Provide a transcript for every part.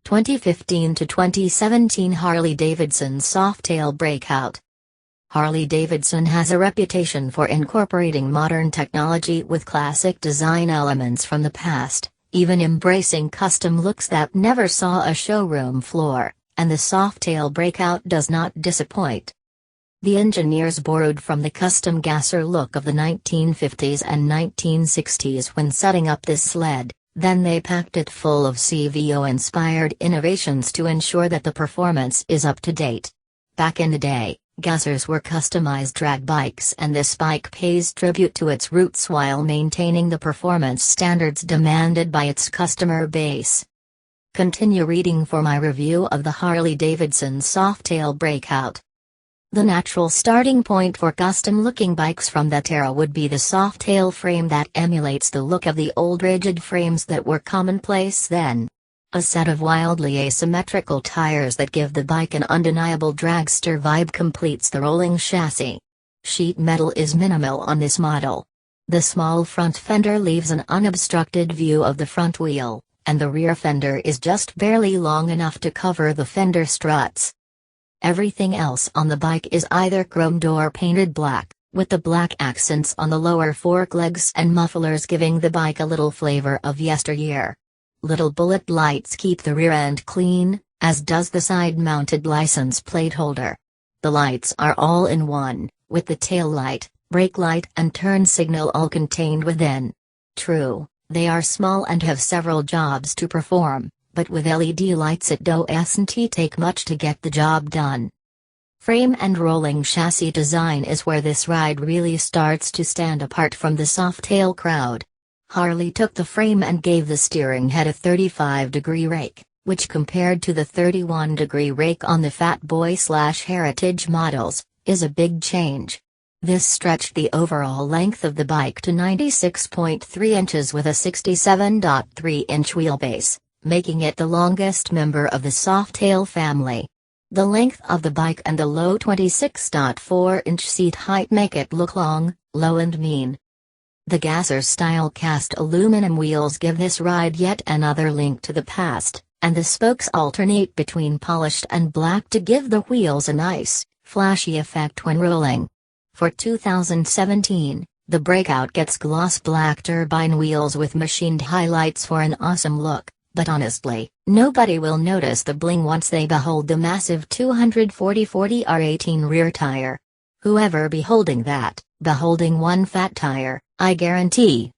2015 to 2017 Harley Davidson Softail Breakout. Harley Davidson has a reputation for incorporating modern technology with classic design elements from the past, even embracing custom looks that never saw a showroom floor, and the Softail Breakout does not disappoint. The engineers borrowed from the custom gasser look of the 1950s and 1960s when setting up this sled. Then they packed it full of CVO-inspired innovations to ensure that the performance is up to date. Back in the day, gassers were customized drag bikes, and this bike pays tribute to its roots while maintaining the performance standards demanded by its customer base. Continue reading for my review of the Harley Davidson Softail Breakout. The natural starting point for custom-looking bikes from that era would be the Softail frame that emulates the look of the old rigid frames that were commonplace then. A set of wildly asymmetrical tires that give the bike an undeniable dragster vibe completes the rolling chassis. Sheet metal is minimal on this model. The small front fender leaves an unobstructed view of the front wheel, and the rear fender is just barely long enough to cover the fender struts. Everything else on the bike is either chromed or painted black, with the black accents on the lower fork legs and mufflers giving the bike a little flavor of yesteryear. Little bullet lights keep the rear end clean, as does the side-mounted license plate holder. The lights are all in one, with the tail light, brake light and turn signal all contained within. True, they are small and have several jobs to perform, but with LED lights it doesn't take much to get the job done. Frame and rolling chassis design is where this ride really starts to stand apart from the Softail crowd. Harley took the frame and gave the steering head a 35-degree rake, which compared to the 31-degree rake on the Fat Boy/Heritage models, is a big change. This stretched the overall length of the bike to 96.3 inches with a 67.3-inch wheelbase, making it the longest member of the Softail family. The length of the bike and the low 26.4-inch seat height make it look long, low and mean. The gasser-style cast aluminum wheels give this ride yet another link to the past, and the spokes alternate between polished and black to give the wheels a nice, flashy effect when rolling. For 2017, the Breakout gets gloss black turbine wheels with machined highlights for an awesome look. But honestly, nobody will notice the bling once they behold the massive 240/40 R18 rear tire. Whoever beholding that, beholding one fat tire, I guarantee.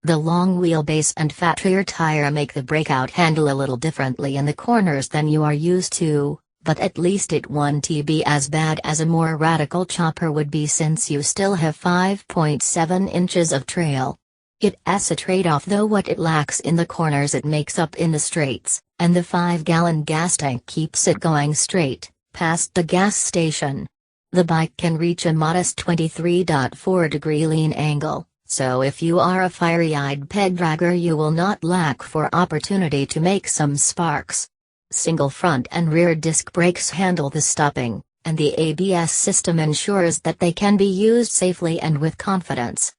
The long wheelbase and fat rear tire make the Breakout handle a little differently in the corners than you are used to, but at least it won't be as bad as a more radical chopper would be since you still have 5.7 inches of trail. It's a trade-off though. What it lacks in the corners it makes up in the straights, and the 5-gallon gas tank keeps it going straight, past the gas station. The bike can reach a modest 23.4-degree lean angle, so if you are a fiery-eyed peg dragger you will not lack for opportunity to make some sparks. Single front and rear disc brakes handle the stopping, and the ABS system ensures that they can be used safely and with confidence.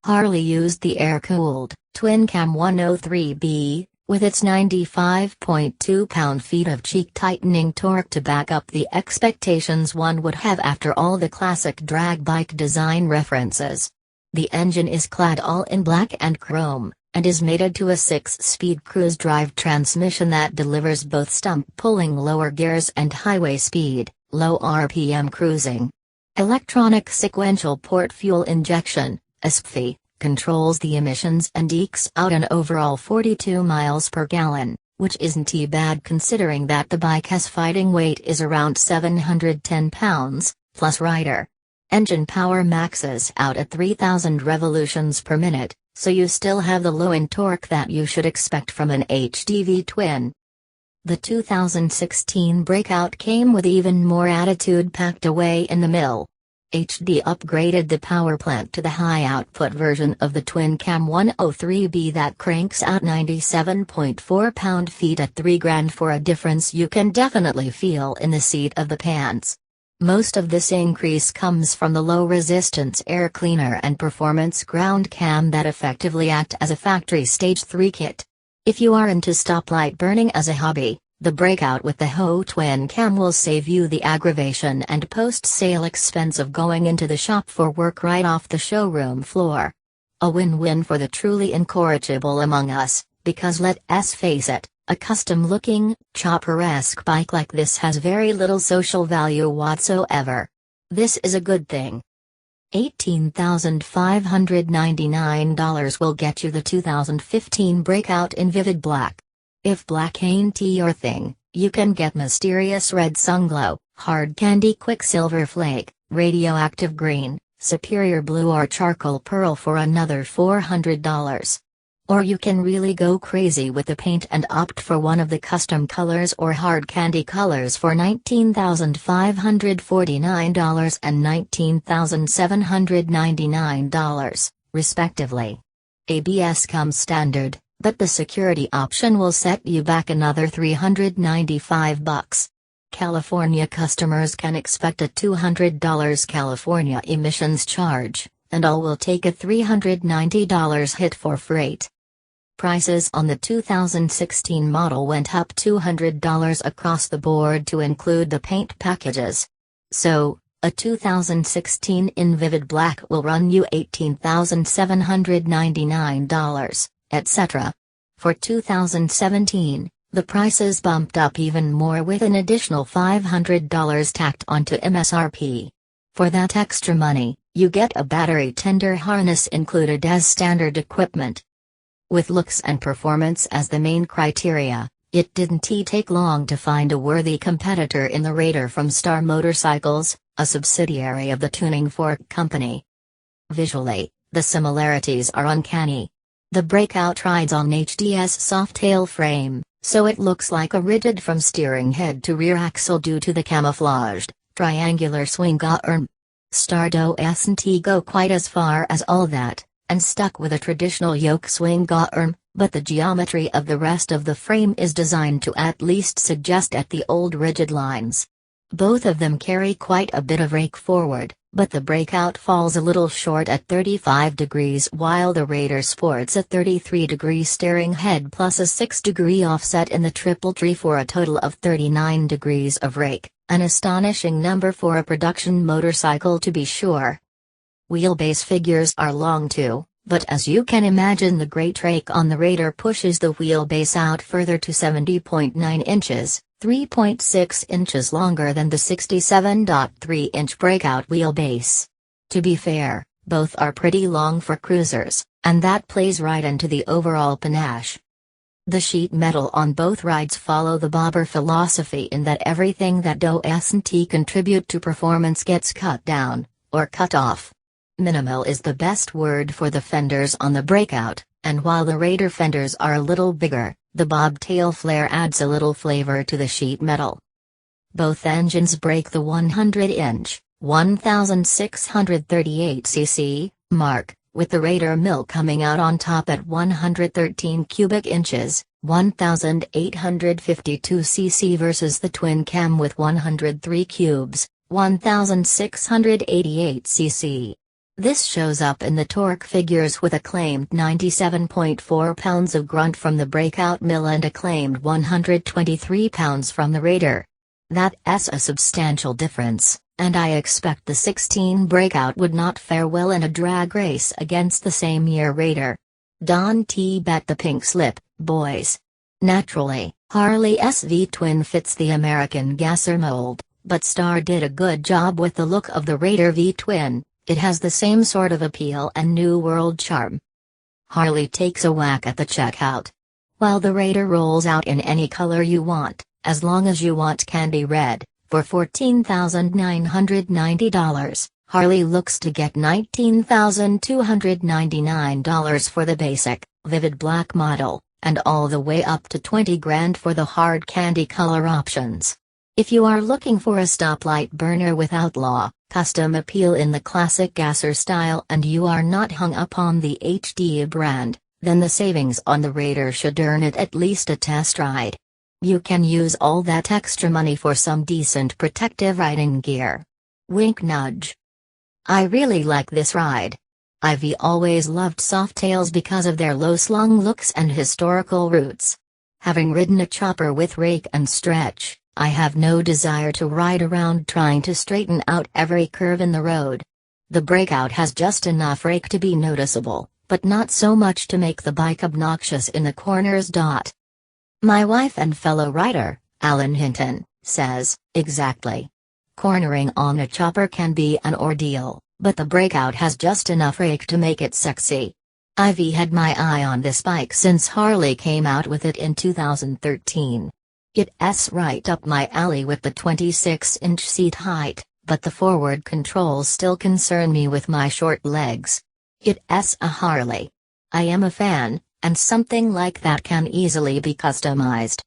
Harley used the air-cooled, twin-cam 103B, with its 95.2 pound-feet of cheek-tightening torque to back up the expectations one would have after all the classic drag bike design references. The engine is clad all in black and chrome, and is mated to a 6-speed cruise drive transmission that delivers both stump-pulling lower gears and highway speed, low RPM cruising. Electronic sequential port fuel injection, ESPFI, controls the emissions and ekes out an overall 42 miles per gallon, which isn't bad considering that the bike has fighting weight is around 710 pounds, plus rider. Engine power maxes out at 3,000 revolutions per minute, so you still have the low-end torque that you should expect from an HDV twin. The 2016 Breakout came with even more attitude packed away in the mill. HD upgraded the power plant to the high-output version of the twin-cam 103B that cranks out 97.4 pound-feet at $3,000 for a difference you can definitely feel in the seat of the pants. Most of this increase comes from the low-resistance air cleaner and performance ground cam that effectively act as a factory Stage 3 kit. If you are into stoplight burning as a hobby, the Breakout with the HO twin cam will save you the aggravation and post-sale expense of going into the shop for work right off the showroom floor. A win-win for the truly incorrigible among us, because let's face it, a custom-looking, chopper-esque bike like this has very little social value whatsoever. This is a good thing. $18,599 will get you the 2015 Breakout in vivid black. If black ain't your thing, you can get mysterious red sunglow, hard candy quicksilver flake, radioactive green, superior blue or charcoal pearl for another $400. Or you can really go crazy with the paint and opt for one of the custom colors or hard candy colors for $19,549 and $19,799, respectively. ABS comes standard, but the security option will set you back another $395. California customers can expect a $200 California emissions charge, and all will take a $390 hit for freight. Prices on the 2016 model went up $200 across the board to include the paint packages. So, a 2016 in vivid black will run you $18,799, etc. For 2017, the prices bumped up even more with an additional $500 tacked onto MSRP. For that extra money, you get a battery tender harness included as standard equipment. With looks and performance as the main criteria, it didn't take long to find a worthy competitor in the Raider from Star Motorcycles, a subsidiary of the Tuning Fork Company. Visually, the similarities are uncanny. The Breakout rides on HD's Softail frame, so it looks like a rigid from steering head to rear axle due to the camouflaged, triangular swing arm. Star doesn't go quite as far as all that, and stuck with a traditional yoke swing arm, but the geometry of the rest of the frame is designed to at least suggest at the old rigid lines. Both of them carry quite a bit of rake forward, but the Breakout falls a little short at 35 degrees while the Raider sports a 33-degree steering head plus a 6-degree offset in the triple tree for a total of 39 degrees of rake, an astonishing number for a production motorcycle to be sure. Wheelbase figures are long too, but as you can imagine the great rake on the Raider pushes the wheelbase out further to 70.9 inches, 3.6 inches longer than the 67.3-inch Breakout wheelbase. To be fair, both are pretty long for cruisers, and that plays right into the overall panache. The sheet metal on both rides follow the bobber philosophy in that everything that doesn't contribute to performance gets cut down, or cut off. Minimal is the best word for the fenders on the Breakout, and while the Raider fenders are a little bigger, the bobtail flare adds a little flavor to the sheet metal. Both engines break the 100-inch, 1,638cc mark, with the Raider mill coming out on top at 113 cubic inches, 1,852cc versus the twin cam with 103 cubes, 1,688cc. This shows up in the torque figures with a claimed 97.4 pounds of grunt from the Breakout mill and a claimed 123 pounds from the Raider. That's a substantial difference, and I expect the 16 Breakout would not fare well in a drag race against the same year Raider. Don't bet the pink slip, boys. Naturally, Harley's V-twin fits the American gasser mold, but Star did a good job with the look of the Raider V-twin. It has the same sort of appeal and new world charm. Harley takes a whack at the checkout. While the Raider rolls out in any color you want, as long as you want candy red, for $14,990, Harley looks to get $19,299 for the basic, vivid black model, and all the way up to $20,000 for the hard candy color options. If you are looking for a stoplight burner with outlaw, custom appeal in the classic gasser style and you are not hung up on the HD brand, then the savings on the Raider should earn it at least a test ride. You can use all that extra money for some decent protective riding gear. Wink nudge. I really like this ride. Ivy always loved Softails because of their low-slung looks and historical roots. Having ridden a chopper with rake and stretch, I have no desire to ride around trying to straighten out every curve in the road. The Breakout has just enough rake to be noticeable, but not so much to make the bike obnoxious in the corners. My wife and fellow rider, Alan Hinton, says, exactly. Cornering on a chopper can be an ordeal, but the Breakout has just enough rake to make it sexy. Ivy had my eye on this bike since Harley came out with it in 2013. It's right up my alley with the 26-inch seat height, but the forward controls still concern me with my short legs. It's a Harley. I am a fan, and something like that can easily be customized.